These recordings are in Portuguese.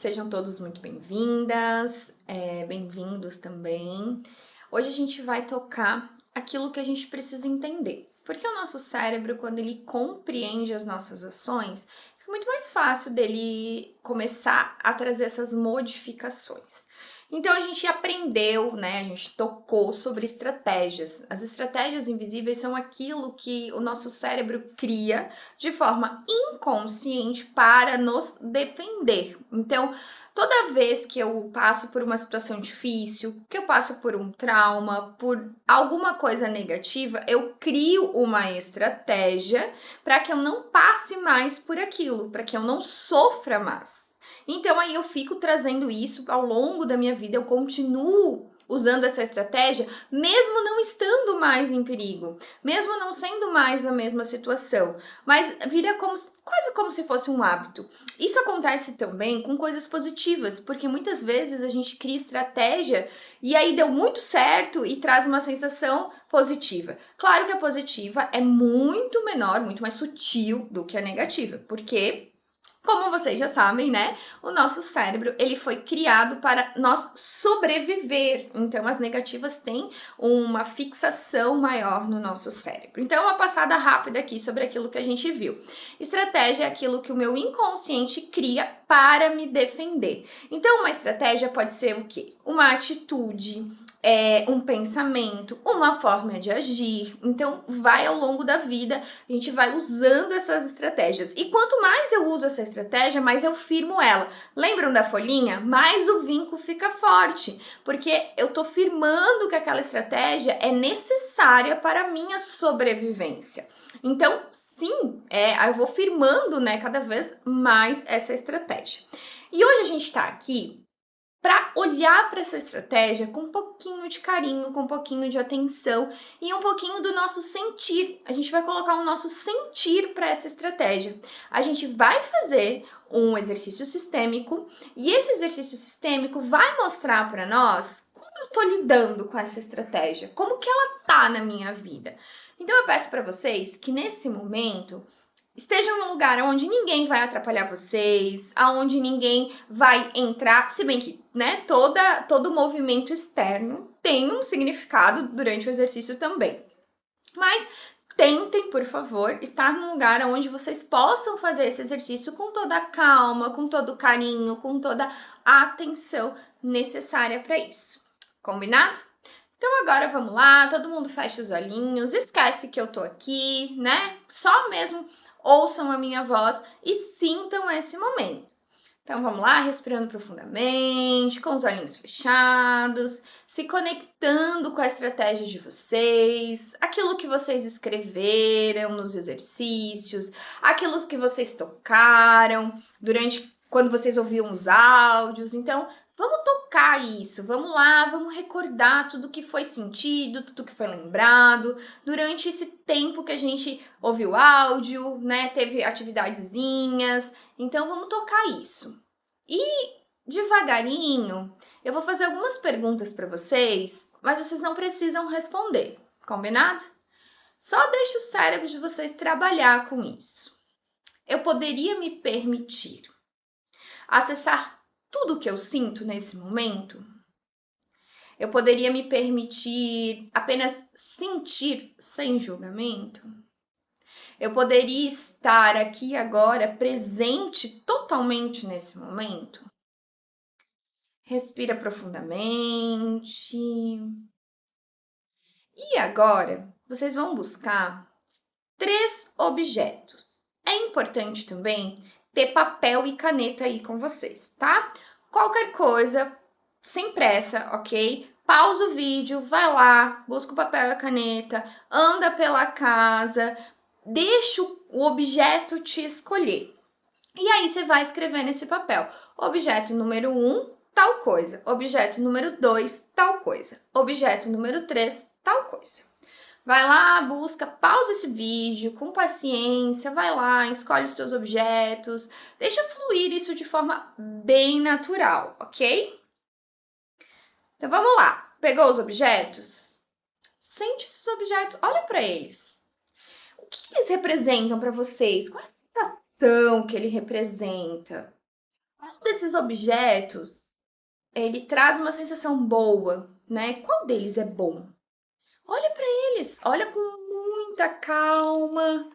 Sejam todos muito bem-vindas, bem-vindos também. Hoje a gente vai tocar aquilo que a gente precisa entender. Porque o nosso cérebro, quando ele compreende as nossas ações, fica muito mais fácil dele começar a trazer essas modificações. Então a gente aprendeu, né? A gente tocou sobre estratégias. As estratégias invisíveis são aquilo que o nosso cérebro cria de forma inconsciente para nos defender. Então, toda vez que eu passo por uma situação difícil, que eu passo por um trauma, por alguma coisa negativa, eu crio uma estratégia para que eu não passe mais por aquilo, para que eu não sofra mais. Então aí eu fico trazendo isso ao longo da minha vida, eu continuo usando essa estratégia, mesmo não estando mais em perigo, mesmo não sendo mais a mesma situação, mas vira quase como se fosse um hábito. Isso acontece também com coisas positivas, porque muitas vezes a gente cria estratégia e aí deu muito certo e traz uma sensação positiva. Claro que a positiva é muito menor, muito mais sutil do que a negativa, porque como vocês já sabem, né? O nosso cérebro, ele foi criado para nós sobreviver. Então, as negativas têm uma fixação maior no nosso cérebro. Então, uma passada rápida aqui sobre aquilo que a gente viu. Estratégia é aquilo que o meu inconsciente cria para me defender. Então, uma estratégia pode ser o quê? Uma atitude, um pensamento, uma forma de agir. Então, vai ao longo da vida, a gente vai usando essas estratégias. E quanto mais eu uso essa estratégia, mais eu firmo ela. Lembram da folhinha? Mais o vinco fica forte, porque eu tô firmando que aquela estratégia é necessária para a minha sobrevivência. Então, sim, eu vou firmando, né, cada vez mais essa estratégia. E hoje a gente tá aqui para olhar para essa estratégia com um pouquinho de carinho, com um pouquinho de atenção e um pouquinho do nosso sentir. A gente vai colocar o nosso sentir para essa estratégia. A gente vai fazer um exercício sistêmico e esse exercício sistêmico vai mostrar para nós como eu tô lidando com essa estratégia, como que ela tá na minha vida. Então eu peço para vocês que nesse momento estejam num lugar onde ninguém vai atrapalhar vocês, aonde ninguém vai entrar, se bem que, né, todo movimento externo tem um significado durante o exercício também. Mas tentem, por favor, estar num lugar onde vocês possam fazer esse exercício com toda a calma, com todo o carinho, com toda a atenção necessária para isso. Combinado? Então agora vamos lá, todo mundo fecha os olhinhos, esquece que eu tô aqui, né? Só mesmo ouçam a minha voz e sintam esse momento. Então vamos lá, respirando profundamente, com os olhinhos fechados, se conectando com a estratégia de vocês, aquilo que vocês escreveram nos exercícios, aquilo que vocês tocaram quando vocês ouviam os áudios. Então, vamos tocar isso, vamos lá, vamos recordar tudo que foi sentido, tudo que foi lembrado durante esse tempo que a gente ouviu áudio, né? Teve atividadezinhas. Então, vamos tocar isso. E devagarinho, eu vou fazer algumas perguntas para vocês, mas vocês não precisam responder, combinado? Só deixe o cérebro de vocês trabalhar com isso. Eu poderia me permitir acessar tudo o que eu sinto nesse momento? Eu poderia me permitir apenas sentir sem julgamento? Eu poderia estar aqui agora presente totalmente nesse momento? Respira profundamente. E agora, vocês vão buscar 3 objetos. É importante também ter papel e caneta aí com vocês, tá? Qualquer coisa, sem pressa, ok? Pausa o vídeo, vai lá, busca o papel e a caneta, anda pela casa, deixa o objeto te escolher. E aí você vai escrever nesse papel. Objeto número 1, tal coisa. Objeto número 2, tal coisa. Objeto número 3, tal coisa. Vai lá, busca, pausa esse vídeo com paciência, vai lá, escolhe os seus objetos, deixa fluir isso de forma bem natural, ok? Então vamos lá. Pegou os objetos? Sente esses objetos, olha para eles. O que eles representam para vocês? Qual é a sensação que ele representa? Qual desses objetos, ele traz uma sensação boa, né? Qual deles é bom? Olha para eles, olha com muita calma.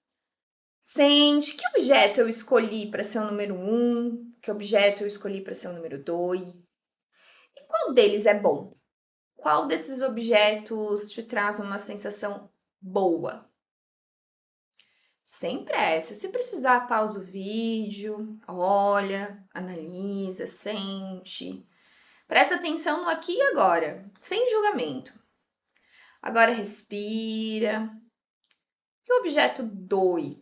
Sente que objeto eu escolhi para ser o número 1, que objeto eu escolhi para ser o número 2. E qual deles é bom? Qual desses objetos te traz uma sensação boa? Sem pressa. Se precisar, pausa o vídeo, olha, analisa, sente. Presta atenção no aqui e agora, sem julgamento. Agora respira. E o objeto 2?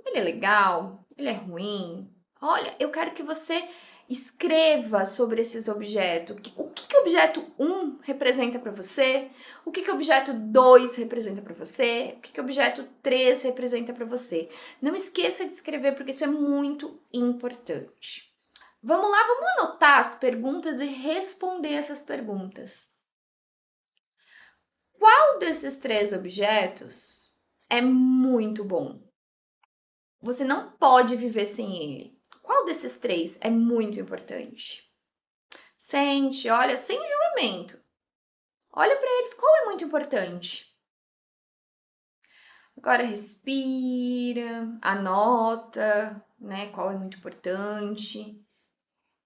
Ele é legal? Ele é ruim? Olha, eu quero que você escreva sobre esses objetos. O que o objeto 1 representa para você? O que o objeto 2 representa para você? O que o objeto 3 representa para você? Não esqueça de escrever, porque isso é muito importante. Vamos lá, vamos anotar as perguntas e responder essas perguntas. Qual desses 3 objetos é muito bom? Você não pode viver sem ele. Qual desses 3 é muito importante? Sente, olha, sem julgamento. Olha para eles, qual é muito importante? Agora respira, anota, né, qual é muito importante.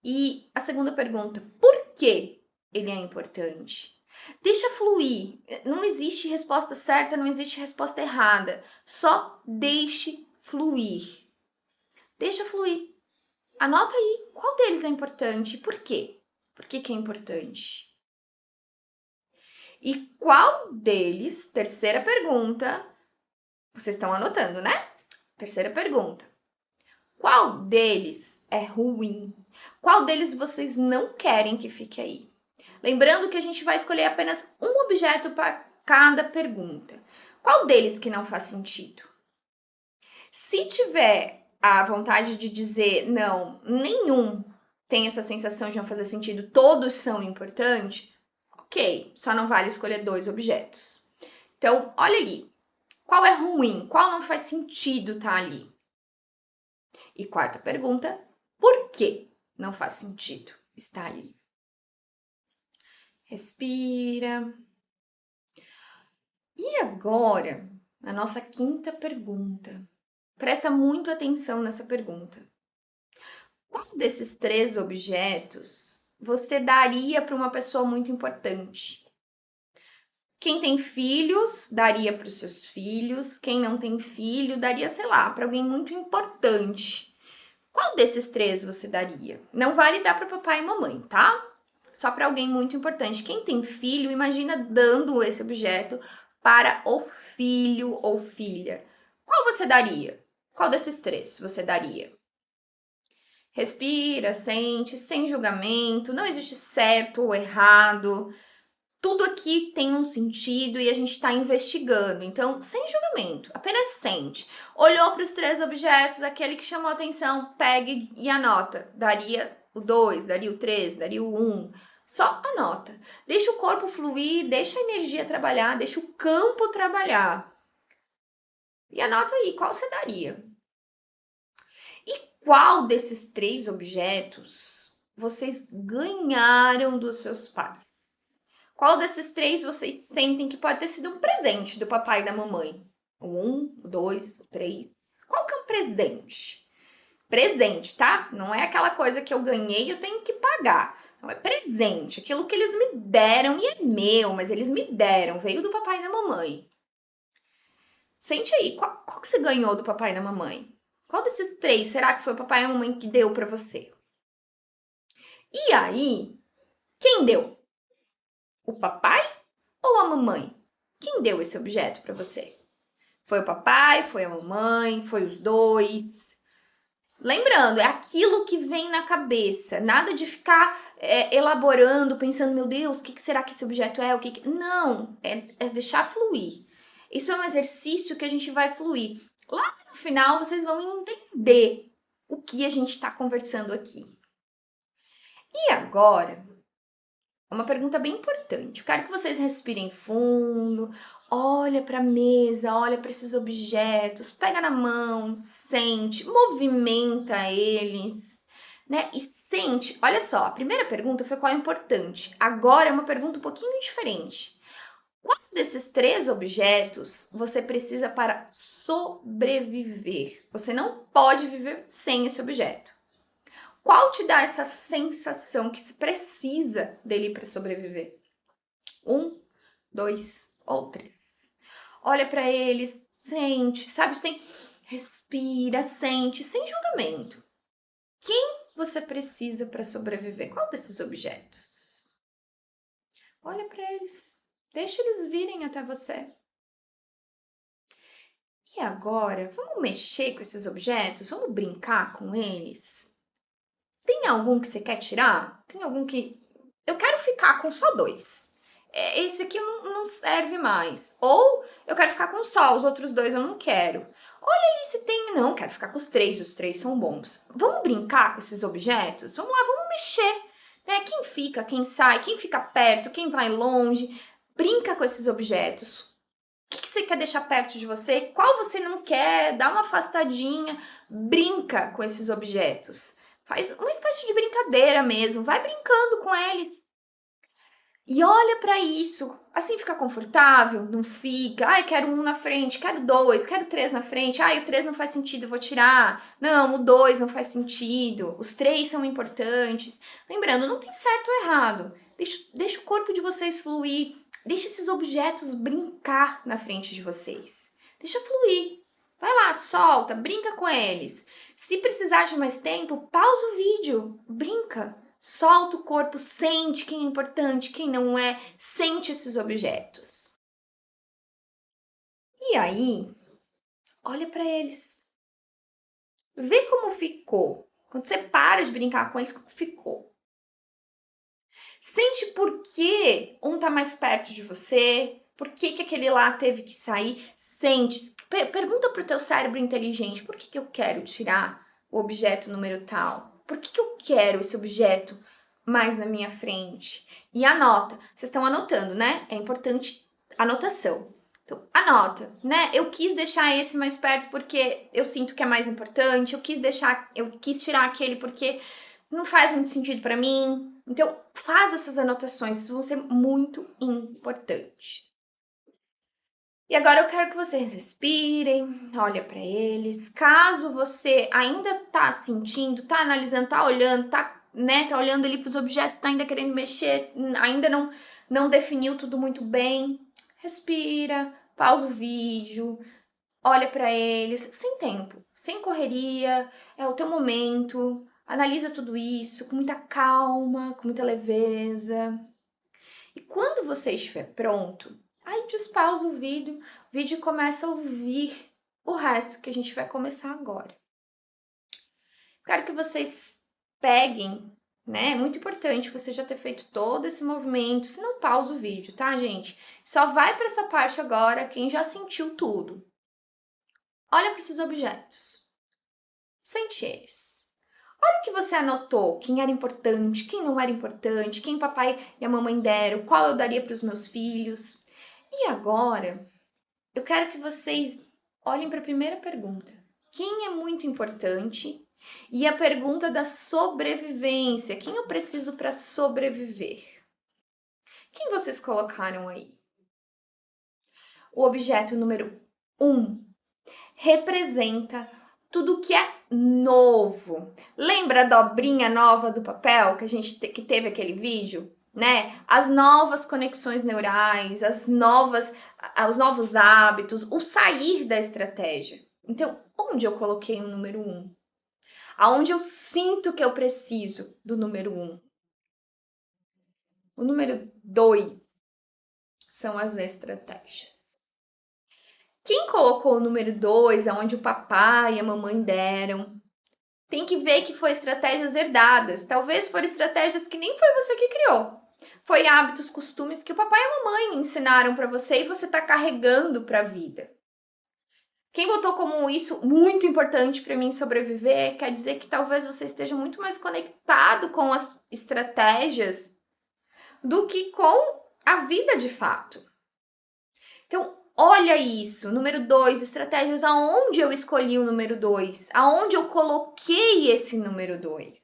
E a segunda pergunta, por que ele é importante? Deixa fluir. Não existe resposta certa, não existe resposta errada. Só deixe fluir. Deixa fluir. Anota aí qual deles é importante e por quê? Por que é importante? E qual deles, terceira pergunta, vocês estão anotando, né? Terceira pergunta. Qual deles é ruim? Qual deles vocês não querem que fique aí? Lembrando que a gente vai escolher apenas um objeto para cada pergunta. Qual deles que não faz sentido? Se tiver a vontade de dizer não, nenhum tem essa sensação de não fazer sentido, todos são importantes, ok, só não vale escolher 2 objetos. Então, olha ali, qual é ruim, qual não faz sentido estar ali? E quarta pergunta, por que não faz sentido estar ali? Respira. E agora, a nossa quinta pergunta. Presta muito atenção nessa pergunta. Qual desses 3 objetos você daria para uma pessoa muito importante? Quem tem filhos, daria para os seus filhos. Quem não tem filho, daria, sei lá, para alguém muito importante. Qual desses 3 você daria? Não vale dar para papai e mamãe, tá? Só para alguém muito importante. Quem tem filho, imagina dando esse objeto para o filho ou filha. Qual você daria? Qual desses 3 você daria? Respira, sente, sem julgamento, não existe certo ou errado. Tudo aqui tem um sentido e a gente está investigando, então sem julgamento, apenas sente. Olhou para os 3 objetos, aquele que chamou a atenção, pegue e anota. Daria o 2, daria o 3, daria o 1. Só anota. Deixa o corpo fluir, deixa a energia trabalhar, deixa o campo trabalhar. E anota aí, qual você daria? Qual desses 3 objetos vocês ganharam dos seus pais? Qual desses 3 vocês sentem que pode ter sido um presente do papai e da mamãe? O 1, o 2, o 3. Qual que é um presente? Presente, tá? Não é aquela coisa que eu ganhei e eu tenho que pagar. Não, é presente. Aquilo que eles me deram e é meu, mas eles me deram. Veio do papai e da mamãe. Sente aí, qual que você ganhou do papai e da mamãe? Qual desses 3 será que foi o papai e a mamãe que deu para você? E aí, quem deu? O papai ou a mamãe? Quem deu esse objeto para você? Foi o papai? Foi a mamãe? Foi os 2? Lembrando, é aquilo que vem na cabeça. Nada de ficar elaborando, pensando, meu Deus, o que será que esse objeto é? Não, é deixar fluir. Isso é um exercício que a gente vai fluir. Lá no final, vocês vão entender o que a gente está conversando aqui. E agora, uma pergunta bem importante. Eu quero que vocês respirem fundo, olha para a mesa, olha para esses objetos, pega na mão, sente, movimenta eles, né? E Sente, olha só, a primeira pergunta foi qual é importante. Agora é uma pergunta um pouquinho diferente. Qual desses 3 objetos você precisa para sobreviver? Você não pode viver sem esse objeto. Qual te dá essa sensação que se precisa dele para sobreviver? 1, 2 ou 3. Olha para eles, sente, sabe, respira, sente, sem julgamento. Quem você precisa para sobreviver? Qual desses objetos? Olha para eles, deixa eles virem até você. E agora, vamos mexer com esses objetos? Vamos brincar com eles? Tem algum que você quer tirar? Tem algum que... Eu quero ficar com só 2. Esse aqui não serve mais. Ou eu quero ficar com só, os outros 2 eu não quero. Olha ali se tem... Não, quero ficar com os 3 são bons. Vamos brincar com esses objetos? Vamos lá, vamos mexer. Né? Quem fica, quem sai, quem fica perto, quem vai longe. Brinca com esses objetos. O que você quer deixar perto de você? Qual você não quer? Dá uma afastadinha. Brinca com esses objetos. Faz uma espécie de brincadeira mesmo. Vai brincando com eles. E olha para isso. Assim fica confortável? Não fica? Ai, quero 1 na frente, quero 2, quero 3 na frente. Ai, o 3 não faz sentido, eu vou tirar. Não, o 2 não faz sentido. Os 3 são importantes. Lembrando, não tem certo ou errado. Deixa o corpo de vocês fluir. Deixa esses objetos brincar na frente de vocês. Deixa fluir. Vai lá, solta, brinca com eles. Se precisar de mais tempo, pausa o vídeo, brinca. Solta o corpo, sente quem é importante, quem não é, sente esses objetos. E aí, olha para eles. Vê como ficou. Quando você para de brincar com eles, como ficou. Sente por que um tá mais perto de você, por que aquele lá teve que sair. Sente, pergunta pro teu cérebro inteligente, por que eu quero tirar o objeto número tal? Por que eu quero esse objeto mais na minha frente? E anota, vocês estão anotando, né? É importante anotação. Então, anota, né? Eu quis deixar esse mais perto porque eu sinto que é mais importante, eu quis tirar aquele porque não faz muito sentido para mim. Então, faz essas anotações, isso vão ser muito importantes. E agora eu quero que vocês respirem, olhem para eles. Caso você ainda tá sentindo, tá analisando, tá olhando, tá olhando ali para os objetos, tá ainda querendo mexer, ainda não definiu tudo muito bem, respira, pausa o vídeo, olha para eles, sem tempo, sem correria, é o teu momento. Analisa tudo isso com muita calma, com muita leveza. E quando você estiver pronto, aí despausa o vídeo e começa a ouvir o resto que a gente vai começar agora. Quero que vocês peguem, né? É muito importante você já ter feito todo esse movimento, se não pausa o vídeo, tá, gente? Só vai para essa parte agora quem já sentiu tudo. Olha para esses objetos. Sente eles. Olha o que você anotou, quem era importante, quem não era importante, quem papai e a mamãe deram, qual eu daria para os meus filhos. E agora, eu quero que vocês olhem para a primeira pergunta. Quem é muito importante? E a pergunta da sobrevivência. Quem eu preciso para sobreviver? Quem vocês colocaram aí? O objeto número 1 representa tudo que é novo. Lembra a dobrinha nova do papel que teve aquele vídeo, né? As novas conexões neurais, os novos hábitos, o sair da estratégia. Então, onde eu coloquei o número 1? Aonde eu sinto que eu preciso do número 1? O número 2 são as estratégias. Quem colocou o número 2, aonde o papai e a mamãe deram, tem que ver que foi estratégias herdadas. Talvez foram estratégias que nem foi você que criou. Foi hábitos, costumes que o papai e a mamãe ensinaram para você e você está carregando para a vida. Quem botou como isso muito importante para mim sobreviver, quer dizer que talvez você esteja muito mais conectado com as estratégias do que com a vida de fato. Então, olha isso. Número 2, estratégias aonde eu escolhi o número 2, aonde eu coloquei esse número 2.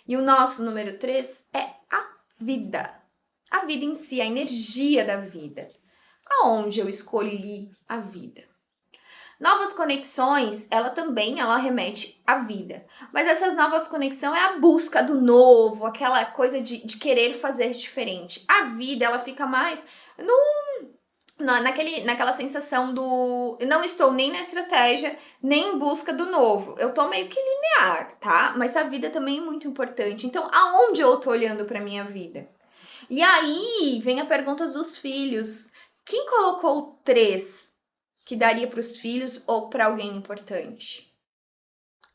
E o nosso número 3 é a vida. A vida em si, a energia da vida. Aonde eu escolhi a vida? Novas conexões, ela remete à vida. Mas essas novas conexões é a busca do novo, aquela coisa de querer fazer diferente. A vida, ela fica mais naquela sensação do não estou nem na estratégia, nem em busca do novo. Eu tô meio que linear, tá? Mas a vida também é muito importante. Então, aonde eu tô olhando pra minha vida? E aí, vem a pergunta dos filhos. Quem colocou 3 que daria para os filhos ou para alguém importante?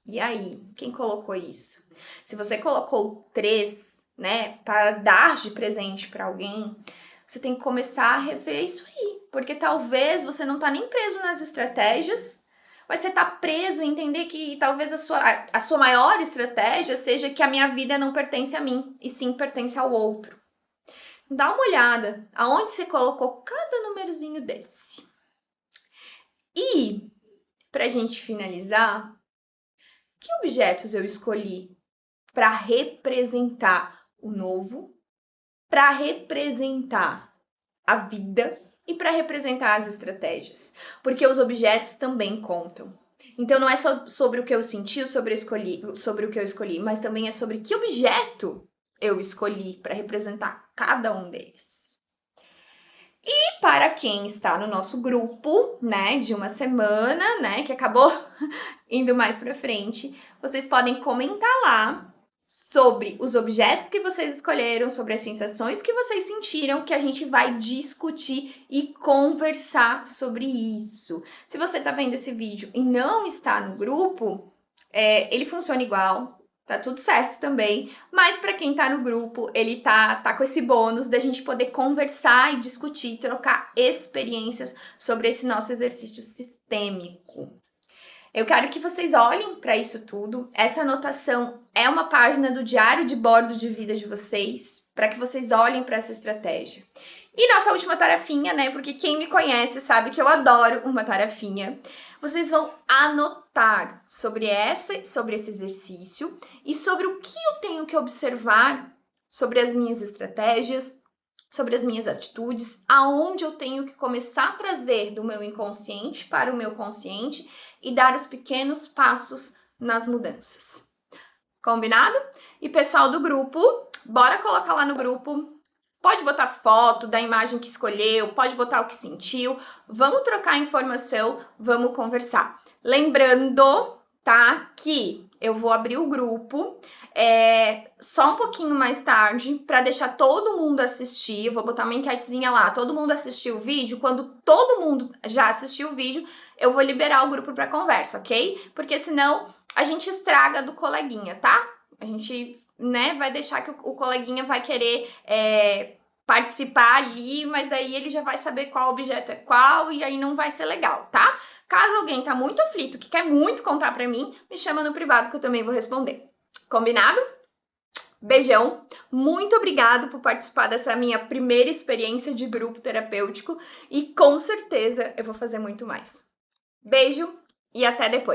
E aí, quem colocou isso? Se você colocou 3, né, para dar de presente para alguém, você tem que começar a rever isso aí, porque talvez você não tá nem preso nas estratégias, mas você tá preso em entender que talvez a sua maior estratégia seja que a minha vida não pertence a mim, e sim pertence ao outro. Dá uma olhada aonde você colocou cada númerozinho desse. E, pra gente finalizar, que objetos eu escolhi para representar o novo, para representar a vida e para representar as estratégias? Porque os objetos também contam. Então não é só sobre o que eu senti, sobre o que eu escolhi, mas também é sobre que objeto eu escolhi para representar cada um deles. E para quem está no nosso grupo, né, de uma semana, né, que acabou indo mais para frente, vocês podem comentar lá sobre os objetos que vocês escolheram, sobre as sensações que vocês sentiram, que a gente vai discutir e conversar sobre isso. Se você está vendo esse vídeo e não está no grupo, ele funciona igual. Tá tudo certo também, mas para quem tá no grupo, ele tá com esse bônus da gente poder conversar e discutir, trocar experiências sobre esse nosso exercício sistêmico. Eu quero que vocês olhem para isso tudo. Essa anotação é uma página do diário de bordo de vida de vocês, para que vocês olhem para essa estratégia. E nossa última tarefinha, né? Porque quem me conhece sabe que eu adoro uma tarefinha. Vocês vão anotar sobre esse exercício e sobre o que eu tenho que observar sobre as minhas estratégias, sobre as minhas atitudes, aonde eu tenho que começar a trazer do meu inconsciente para o meu consciente e dar os pequenos passos nas mudanças. Combinado? E pessoal do grupo, bora colocar lá no grupo. Pode botar foto da imagem que escolheu, pode botar o que sentiu. Vamos trocar informação, vamos conversar. Lembrando, tá, que eu vou abrir o grupo só um pouquinho mais tarde para deixar todo mundo assistir. Eu vou botar uma enquetezinha lá, todo mundo assistiu o vídeo. Quando todo mundo já assistiu o vídeo, eu vou liberar o grupo para conversa, ok? Porque senão a gente estraga do coleguinha, tá? A gente, né, vai deixar que o coleguinha vai querer participar ali, mas daí ele já vai saber qual objeto é qual e aí não vai ser legal, tá? Caso alguém tá muito aflito, que quer muito contar pra mim, me chama no privado que eu também vou responder. Combinado? Beijão, muito obrigado por participar dessa minha primeira experiência de grupo terapêutico e com certeza eu vou fazer muito mais. Beijo e até depois!